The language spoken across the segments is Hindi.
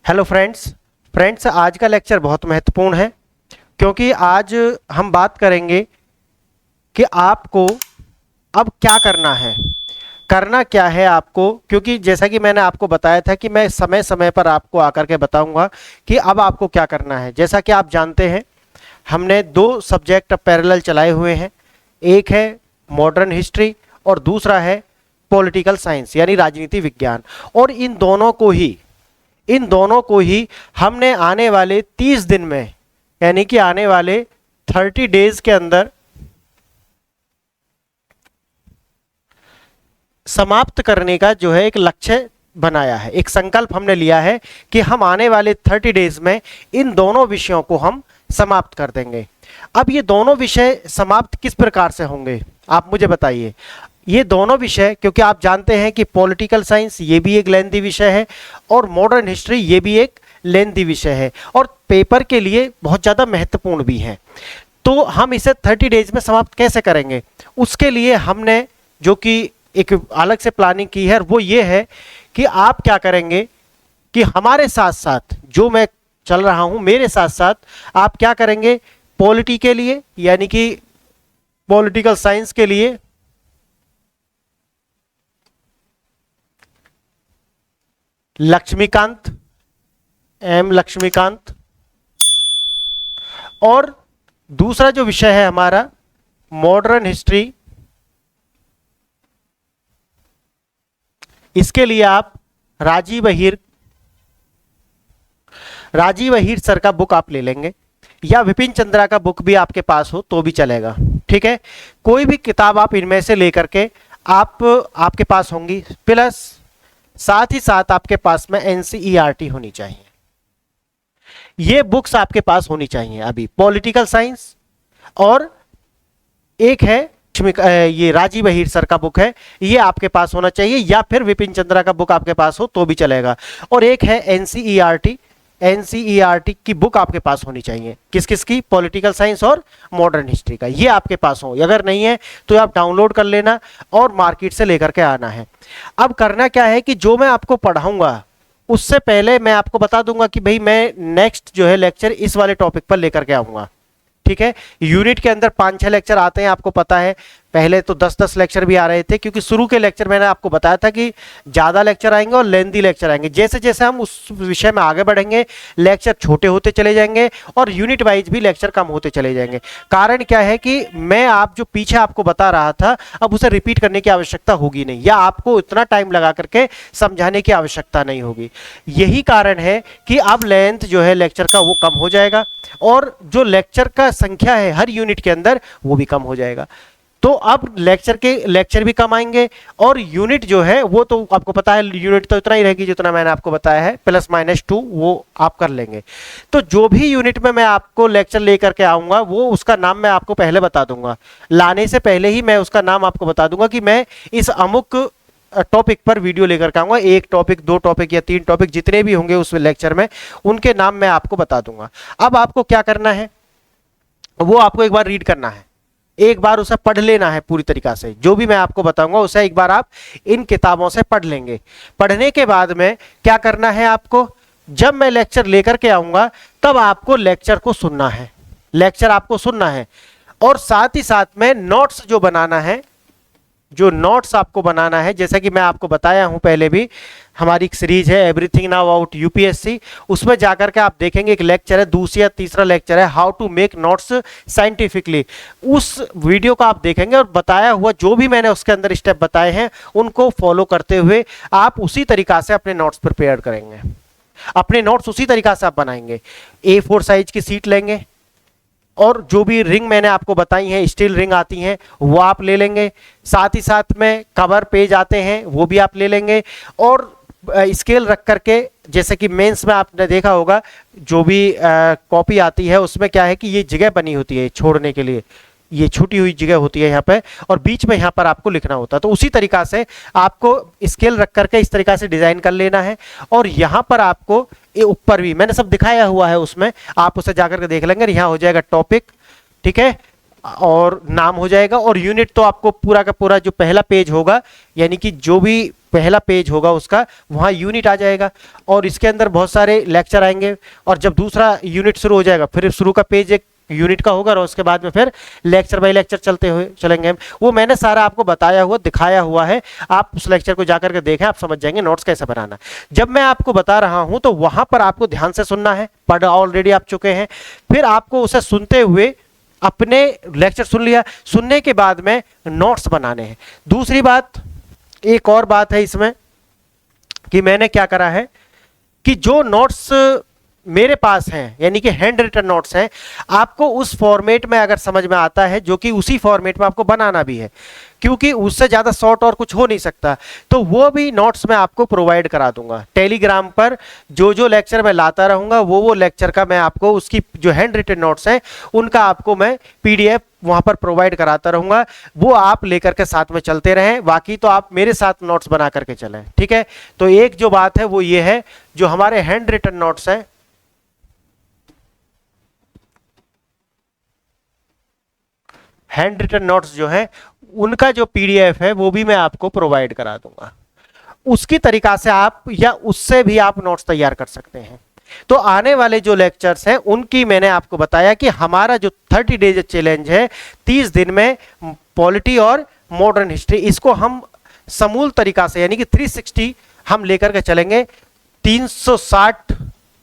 हेलो फ्रेंड्स आज का लेक्चर बहुत महत्वपूर्ण है क्योंकि आज हम बात करेंगे कि आपको अब क्या करना है। करना क्या है आपको, क्योंकि जैसा कि मैंने आपको बताया था कि मैं समय समय पर आपको आकर के बताऊंगा कि अब आपको क्या करना है। जैसा कि आप जानते हैं हमने दो सब्जेक्ट पैरेलल चलाए हुए हैं, एक है मॉडर्न हिस्ट्री और दूसरा है पॉलिटिकल साइंस यानी राजनीति विज्ञान। और इन दोनों को ही हमने आने वाले 30 दिन में यानी कि आने वाले 30 डेज के अंदर समाप्त करने का जो है एक लक्ष्य बनाया है, एक संकल्प हमने लिया है कि हम आने वाले 30 डेज में इन दोनों विषयों को हम समाप्त कर देंगे। अब ये दोनों विषय समाप्त किस प्रकार से होंगे आप मुझे बताइए। ये दोनों विषय, क्योंकि आप जानते हैं कि पॉलिटिकल साइंस ये भी एक लेंथी विषय है और मॉडर्न हिस्ट्री ये भी एक लेंथी विषय है और पेपर के लिए बहुत ज़्यादा महत्वपूर्ण भी है। तो हम इसे 30 डेज में समाप्त कैसे करेंगे, उसके लिए हमने जो कि एक अलग से प्लानिंग की है वो ये है कि आप क्या करेंगे कि हमारे साथ साथ जो मैं चल रहा हूं मेरे साथ साथ आप क्या करेंगे, पॉलिटी के लिए यानी कि पॉलिटिकल साइंस के लिए लक्ष्मीकांत लक्ष्मीकांत, और दूसरा जो विषय है हमारा मॉडर्न हिस्ट्री, इसके लिए आप राजीव अहीर सर का बुक आप ले लेंगे या विपिन चंद्रा का बुक भी आपके पास हो तो भी चलेगा, ठीक है। कोई भी किताब आप इनमें से लेकर के आपके पास होंगी, प्लस साथ ही साथ आपके पास में एनसीईआरटी होनी चाहिए। ये बुक्स आपके पास होनी चाहिए अभी, पॉलिटिकल साइंस और एक है ये राजीव अहीर सर का बुक है, ये आपके पास होना चाहिए, या फिर विपिन चंद्रा का बुक आपके पास हो तो भी चलेगा। और एक है एनसीईआरटी की बुक आपके पास होनी चाहिए। किस किस की, पॉलिटिकल साइंस और मॉडर्न हिस्ट्री का, ये आपके पास हो। अगर नहीं है तो आप डाउनलोड कर लेना और मार्केट से लेकर के आना है। अब करना क्या है कि जो मैं आपको पढ़ाऊंगा उससे पहले मैं आपको बता दूंगा कि भाई मैं नेक्स्ट जो है लेक्चर इस वाले टॉपिक पर लेकर के आऊंगा, ठीक है। यूनिट के अंदर 5-6 लेक्चर आते हैं, आपको पता है। पहले तो 10-10 लेक्चर भी आ रहे थे क्योंकि शुरू के लेक्चर मैंने आपको बताया था कि ज़्यादा लेक्चर आएंगे और लेंथी लेक्चर आएंगे। जैसे जैसे हम उस विषय में आगे बढ़ेंगे लेक्चर छोटे होते चले जाएंगे और यूनिट वाइज भी लेक्चर कम होते चले जाएंगे। कारण क्या है कि मैं आप जो पीछे आपको बता रहा था अब उसे रिपीट करने की आवश्यकता होगी नहीं, या आपको इतना टाइम लगा करके समझाने की आवश्यकता नहीं होगी। यही कारण है कि अब लेंथ जो है लेक्चर का वो कम हो जाएगा और जो लेक्चर का संख्या है हर यूनिट के अंदर वो भी कम हो जाएगा। तो अब लेक्चर भी कम आएंगे और यूनिट जो है वो तो आपको पता है यूनिट तो इतना ही रहेगी जितना मैंने आपको बताया है, +-2 वो आप कर लेंगे। तो जो भी यूनिट में मैं आपको लेक्चर लेकर के आऊंगा वो उसका नाम मैं आपको पहले बता दूंगा, लाने से पहले ही मैं उसका नाम आपको बता दूंगा कि मैं इस अमुक टॉपिक पर वीडियो लेकर के आऊंगा। 1 टॉपिक 2 टॉपिक या 3 टॉपिक जितने भी होंगे उस लेक्चर में उनके नाम मैं आपको बता दूंगा। अब आपको क्या करना है, वो आपको एक बार रीड करना है, एक बार उसे पढ़ लेना है पूरी तरीका से। जो भी मैं आपको बताऊंगा उसे एक बार आप इन किताबों से पढ़ लेंगे। पढ़ने के बाद में क्या करना है आपको, जब मैं लेक्चर लेकर के आऊंगा तब आपको लेक्चर को सुनना है, लेक्चर आपको सुनना है और साथ ही साथ में नोट्स जो बनाना है, जो नोट्स आपको बनाना है, जैसा कि मैं आपको बताया हूं पहले भी, हमारी एक सीरीज है एवरीथिंग नाउ अबाउट यूपीएससी, उसमें जाकर के आप देखेंगे एक लेक्चर है, दूसरा तीसरा लेक्चर है how to make notes scientifically. उस वीडियो को आप देखेंगे और बताया हुआ जो भी मैंने उसके अंदर स्टेप बताए हैं उनको फॉलो करते हुए आप उसी तरीका से अपने नोट्स प्रिपेयर करेंगे, अपने नोट्स उसी तरीका से आप बनाएंगे। A4 साइज की सीट लेंगे और जो भी रिंग मैंने आपको बताई हैं, स्टील रिंग आती हैं वो आप ले लेंगे, साथ ही साथ में कवर पेज आते हैं वो भी आप ले लेंगे और स्केल रख करके, जैसे कि मेंस में आपने देखा होगा जो भी कॉपी आती है उसमें क्या है कि ये जगह बनी होती है छोड़ने के लिए, ये छूटी हुई जगह होती है यहाँ पे और बीच में यहाँ पर आपको लिखना होता है। तो उसी तरीका से आपको स्केल रख करके इस तरीका से डिजाइन कर लेना है और यहाँ पर आपको ये ऊपर भी मैंने सब दिखाया हुआ है, उसमें आप उसे जाकर के देख लेंगे। यहाँ हो जाएगा टॉपिक, ठीक है, और नाम हो जाएगा और यूनिट तो आपको पूरा का पूरा जो पहला पेज होगा यानी कि जो भी पहला पेज होगा उसका, वहाँ यूनिट आ जाएगा और इसके अंदर बहुत सारे लेक्चर आएंगे, और जब दूसरा यूनिट शुरू हो जाएगा फिर शुरू का पेज एक यूनिट का होगा और उसके बाद में फिर लेक्चर बाय लेक्चर चलते हुए चलेंगे हम। वो मैंने सारा आपको बताया हुआ, दिखाया हुआ है, आप उस लेक्चर को जाकर के देखें, आप समझ जाएंगे नोट्स कैसे बनाना। जब मैं आपको बता रहा हूं तो वहां पर आपको ध्यान से सुनना है, पढ़ ऑलरेडी आप चुके हैं, फिर आपको उसे सुनते हुए अपने लेक्चर सुन लिया, सुनने के बाद में नोट्स बनाने हैं। दूसरी बात, एक और बात है इसमें कि मैंने क्या करा है कि जो नोट्स मेरे पास हैं, यानी कि हैंड रिटन नोट्स हैं, आपको उस फॉर्मेट में अगर समझ में आता है, जो कि उसी फॉर्मेट में आपको बनाना भी है, क्योंकि उससे ज़्यादा शॉर्ट और कुछ हो नहीं सकता, तो वो भी नोट्स मैं आपको प्रोवाइड करा दूंगा। टेलीग्राम पर जो जो लेक्चर मैं लाता रहूँगा वो लेक्चर का मैं आपको, उसकी जो हैंड रिटन नोट्स हैं उनका आपको मैं PDF वहाँ पर प्रोवाइड कराता रहूँगा, वो आप लेकर के साथ में चलते रहें। बाकी तो आप मेरे साथ नोट्स बना करके चलें, ठीक है। तो एक जो बात है वो ये है, जो हमारे हैंड रिटन नोट्स हैं, हैंड रिटन नोट्स जो है उनका जो PDF है वो भी मैं आपको प्रोवाइड करा दूंगा। उसकी तरीका से आप या उससे भी आप नोट्स तैयार कर सकते हैं। तो आने वाले जो लेक्चर्स हैं उनकी मैंने आपको बताया कि हमारा जो 30 डेज चैलेंज है, 30 दिन में पॉलिटी और मॉडर्न हिस्ट्री, इसको हम समूल तरीका से यानी कि 360 हम लेकर के चलेंगे, 360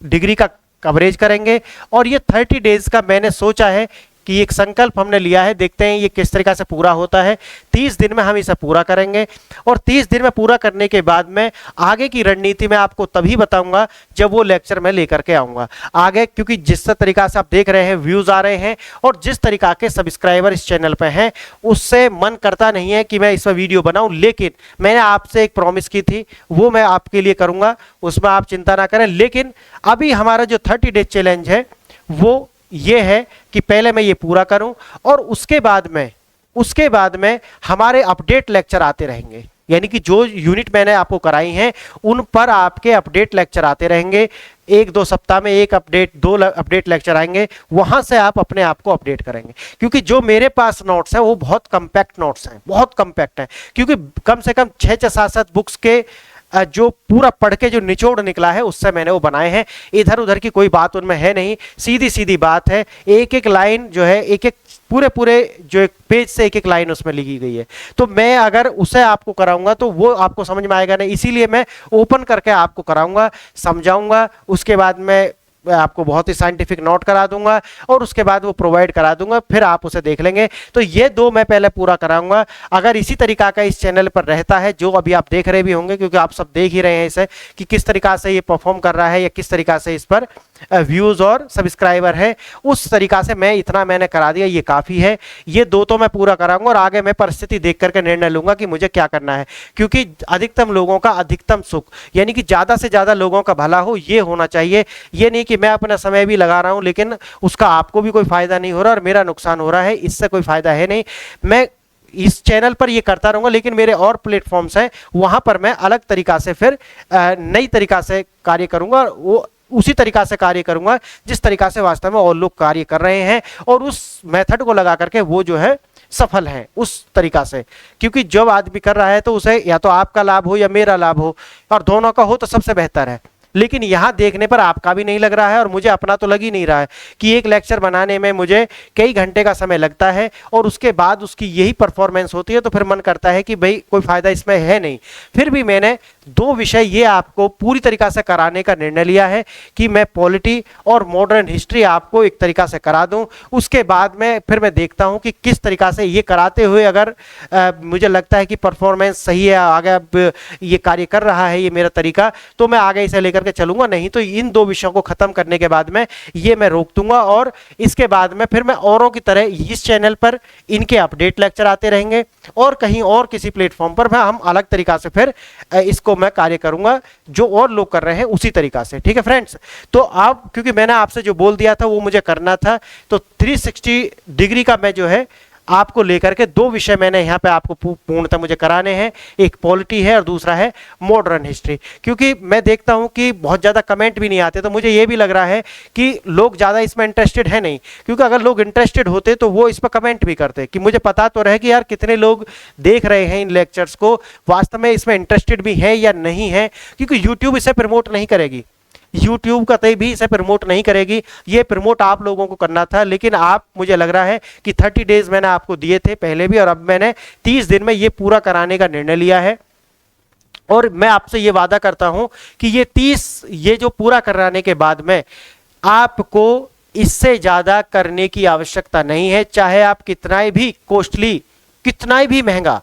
डिग्री का कवरेज करेंगे। और ये 30 डेज का मैंने सोचा है कि एक संकल्प हमने लिया है, देखते हैं ये किस तरीका से पूरा होता है। 30 दिन में हम इसे पूरा करेंगे और 30 दिन में पूरा करने के बाद में आगे की रणनीति मैं आपको तभी बताऊंगा जब वो लेक्चर मैं लेकर के आऊंगा आगे, क्योंकि जिस तरीका से आप देख रहे हैं व्यूज आ रहे हैं और जिस तरीका के सब्सक्राइबर इस चैनल पे हैं, उससे मन करता नहीं है कि मैं इस पर वीडियो बनाऊं, लेकिन मैंने आपसे एक प्रॉमिस की थी, वो मैं आपके लिए करूंगा, उसमें आप चिंता ना करें। लेकिन अभी हमारा जो 30 डेज चैलेंज है वो ये है कि पहले मैं ये पूरा करूं और उसके बाद में हमारे अपडेट लेक्चर आते रहेंगे, यानी कि जो यूनिट मैंने आपको कराई हैं उन पर आपके अपडेट लेक्चर आते रहेंगे। 1-2 सप्ताह में एक अपडेट, 2 अपडेट लेक्चर आएंगे, वहां से आप अपने आप को अपडेट करेंगे। क्योंकि जो मेरे पास नोट्स हैं वो बहुत कंपैक्ट नोट्स हैं, बहुत कंपैक्ट हैं, क्योंकि कम से कम 6-6, 7-7 बुक्स के जो पूरा पढ़ के जो निचोड़ निकला है उससे मैंने वो बनाए हैं। इधर उधर की कोई बात उनमें है नहीं, सीधी सीधी बात है। एक एक लाइन जो है, एक एक पूरे जो एक पेज से एक एक लाइन उसमें लिखी गई है। तो मैं अगर उसे आपको कराऊंगा तो वो आपको समझ में आएगा नहीं, इसीलिए मैं ओपन करके आपको कराऊंगा, समझाऊंगा, उसके बाद मैं आपको बहुत ही साइंटिफिक नोट करा दूंगा और उसके बाद वो प्रोवाइड करा दूंगा, फिर आप उसे देख लेंगे। तो ये 2 मैं पहले पूरा कराऊंगा। अगर इसी तरीका का इस चैनल पर रहता है, जो अभी आप देख रहे भी होंगे, क्योंकि आप सब देख ही रहे हैं इसे कि किस तरीका से ये परफॉर्म कर रहा है या किस तरीका से इस पर व्यूज और सब्सक्राइबर है, उस तरीका से मैं इतना मैंने करा दिया, ये काफी है। ये 2 तो मैं पूरा कराऊंगा और आगे मैं परिस्थिति देख करके निर्णय लूंगा कि मुझे क्या करना है, क्योंकि अधिकतम लोगों का अधिकतम सुख, यानी कि ज्यादा से ज्यादा लोगों का भला हो, ये होना चाहिए। ये नहीं कि मैं अपना समय भी लगा रहा हूं लेकिन उसका आपको भी कोई फायदा नहीं हो रहा और मेरा नुकसान हो रहा है, इससे कोई फायदा है नहीं। मैं इस चैनल पर ये करता रहूंगा, लेकिन मेरे और प्लेटफॉर्म्स हैं वहां पर मैं अलग तरीका से फिर नई तरीका से कार्य करूंगा, वो उसी तरीका से कार्य करूंगा जिस तरीका से वास्तव में और लोग कार्य कर रहे हैं, और उस मेथड को लगा करके वो जो है सफल है उस तरीका से। क्योंकि जब आदमी कर रहा है तो उसे या तो आपका लाभ हो या मेरा लाभ हो, और दोनों का हो तो सबसे बेहतर है। लेकिन यहां देखने पर आपका भी नहीं लग रहा है और मुझे अपना तो लग ही नहीं रहा है कि एक लेक्चर बनाने में मुझे कई घंटे का समय लगता है और उसके बाद उसकी यही परफॉर्मेंस होती है, तो फिर मन करता है कि भाई कोई फायदा इसमें है नहीं। फिर भी मैंने 2 विषय ये आपको पूरी तरीका से कराने का निर्णय लिया है कि मैं पॉलिटी और मॉडर्न हिस्ट्री आपको एक तरीका से करा दूं। उसके बाद में फिर मैं देखता हूं कि किस तरीका से ये कराते हुए अगर मुझे लगता है कि परफॉर्मेंस सही है, आगे अब ये कार्य कर रहा है ये मेरा तरीका, तो मैं आगे इसे लेकर के चलूंगा। नहीं तो इन 2 विषयों को खत्म करने के बाद में ये मैं रोक दूंगा और इसके बाद में फिर मैं औरों की तरह इस चैनल पर इनके अपडेट लेक्चर आते रहेंगे और कहीं और किसी प्लेटफॉर्म पर मैं हम अलग तरीका से फिर इसको मैं कार्य करूंगा जो और लोग कर रहे हैं उसी तरीका से। ठीक है फ्रेंड्स, तो आप, क्योंकि मैंने आपसे जो बोल दिया था वो मुझे करना था, तो 360 डिग्री का मैं जो है आपको लेकर के दो विषय मैंने यहाँ पे आपको पूर्णतः मुझे कराने हैं, एक पॉलिटी है और दूसरा है मॉडर्न हिस्ट्री। क्योंकि मैं देखता हूँ कि बहुत ज़्यादा कमेंट भी नहीं आते, तो मुझे ये भी लग रहा है कि लोग ज़्यादा इसमें इंटरेस्टेड है नहीं, क्योंकि अगर लोग इंटरेस्टेड होते तो वो इस पर कमेंट भी करते कि मुझे पता तो रहे कि यार कितने लोग देख रहे हैं इन लेक्चर्स को, वास्तव में इसमें इंटरेस्टेड भी है या नहीं है, क्योंकि यूट्यूब इसे प्रमोट नहीं करेगी, यूट्यूब का तय भी इसे प्रमोट नहीं करेगी, ये प्रमोट आप लोगों को करना था। लेकिन आप, मुझे लग रहा है कि 30 डेज मैंने आपको दिए थे पहले भी, और अब मैंने 30 दिन में ये पूरा कराने का निर्णय लिया है। और मैं आपसे ये वादा करता हूं कि ये जो पूरा कराने के बाद में आपको इससे ज्यादा करने की आवश्यकता नहीं है, चाहे आप कितना भी कॉस्टली, कितना भी महंगा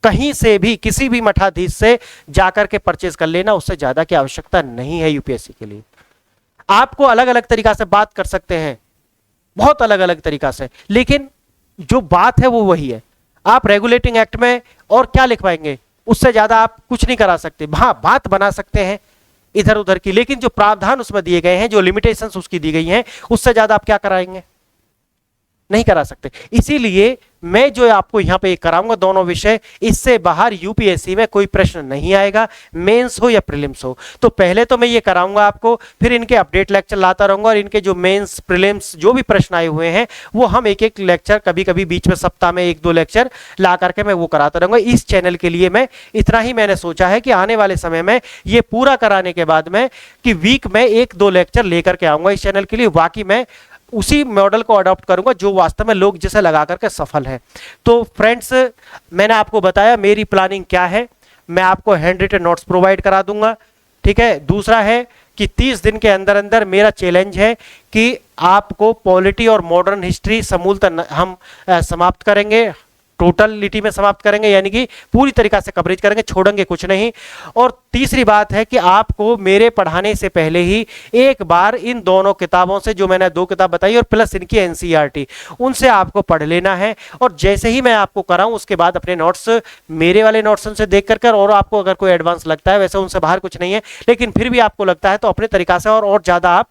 कहीं से भी किसी भी मठाधीश से जाकर के परचेज कर लेना, उससे ज्यादा की आवश्यकता नहीं है यूपीएससी के लिए। आपको अलग अलग तरीका से बात कर सकते हैं, बहुत अलग अलग तरीका से, लेकिन जो बात है वो वही है। आप रेगुलेटिंग एक्ट में और क्या लिखवाएंगे, उससे ज्यादा आप कुछ नहीं करा सकते। हाँ, बात बना सकते हैं इधर उधर की, लेकिन जो प्रावधान उसमें दिए गए हैं, जो लिमिटेशंस उसकी दी गई हैं, उससे ज्यादा आप क्या कराएंगे, नहीं करा सकते। इसीलिए मैं जो आपको यहां पे कराऊंगा दोनों विषय, इससे बाहर यूपीएससी में कोई प्रश्न नहीं आएगा, मेंस हो या प्रीलिम्स हो। तो पहले तो मैं ये कराऊंगा आपको, फिर इनके अपडेट लेक्चर लाता रहूंगा, और इनके जो मेंस प्रीलिम्स जो भी प्रश्न आए हुए हैं वो हम एक एक लेक्चर, कभी कभी बीच में सप्ताह में 1-2 लेक्चर ला करके मैं वो कराता रहूंगा। इस चैनल के लिए मैं इतना ही मैंने सोचा है कि आने वाले समय में ये पूरा कराने के बाद में कि वीक में 1-2 लेक्चर लेकर के आऊंगा इस चैनल के लिए। बाकी मैं उसी मॉडल को अडॉप्ट करूंगा जो वास्तव में लोग जिसे लगा करके सफल हैं। तो फ्रेंड्स, मैंने आपको बताया मेरी प्लानिंग क्या है, मैं आपको हैंड रिटन नोट्स प्रोवाइड करा दूंगा, ठीक है। दूसरा है कि 30 दिन के अंदर अंदर मेरा चैलेंज है कि आपको पॉलिटी और मॉडर्न हिस्ट्री समूलतः हम समाप्त करेंगे, टोटलिटी में समाप्त करेंगे, यानी कि पूरी तरीका से कवरेज करेंगे, छोड़ेंगे कुछ नहीं। और तीसरी बात है कि आपको मेरे पढ़ाने से पहले ही एक बार इन दोनों किताबों से, जो मैंने 2 किताब बताई और प्लस इनकी एनसीईआरटी, उनसे आपको पढ़ लेना है। और जैसे ही मैं आपको कराऊं उसके बाद अपने नोट्स, मेरे वाले नोट्स उनसे देख कर, और आपको अगर कोई एडवांस लगता है, वैसे उनसे बाहर कुछ नहीं है, लेकिन फिर भी आपको लगता है तो अपने तरीका से और ज़्यादा आप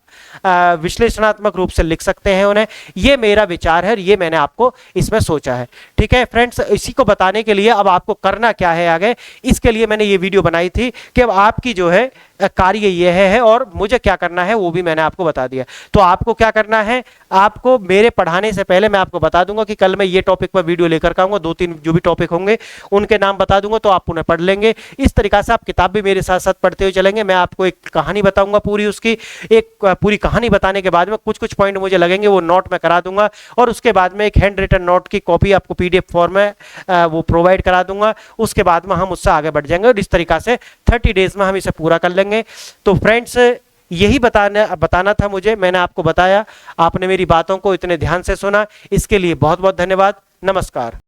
विश्लेषणात्मक रूप से लिख सकते हैं उन्हें। ये मेरा विचार है, ये मैंने आपको इसमें सोचा है, ठीक है फ्रेंड्स। इसी को बताने के लिए अब आपको करना क्या है आगे, इसके लिए मैंने ये वीडियो बनाई थी कि अब आपकी जो है कार्य ये है, और मुझे क्या करना है वो भी मैंने आपको बता दिया। तो आपको क्या करना है, आपको मेरे पढ़ाने से पहले मैं आपको बता दूंगा कि कल मैं ये टॉपिक पर वीडियो लेकर के आऊंगा, 2-3 जो भी टॉपिक होंगे उनके नाम बता दूंगा, तो आप उन्हें पढ़ लेंगे। इस तरीका से आप किताब भी मेरे साथ साथ पढ़ते हुए चलेंगे। मैं आपको एक कहानी बताऊंगा पूरी, उसकी एक पूरी कहानी बताने के बाद में कुछ कुछ पॉइंट मुझे लगेंगे वो नोट में करा दूंगा, और उसके बाद में एक हैंड रिटन नोट की कॉपी आपको पीडीएफ फॉर्म में वो प्रोवाइड करा दूंगा। उसके बाद में हम उससे आगे बढ़ जाएंगे, और इस तरीका से 30 डेज में हम इसे पूरा कर लेंगे। तो फ्रेंड्स, यही बताना था मुझे, मैंने आपको बताया, आपने मेरी बातों को इतने ध्यान से सुना, इसके लिए बहुत बहुत धन्यवाद। नमस्कार।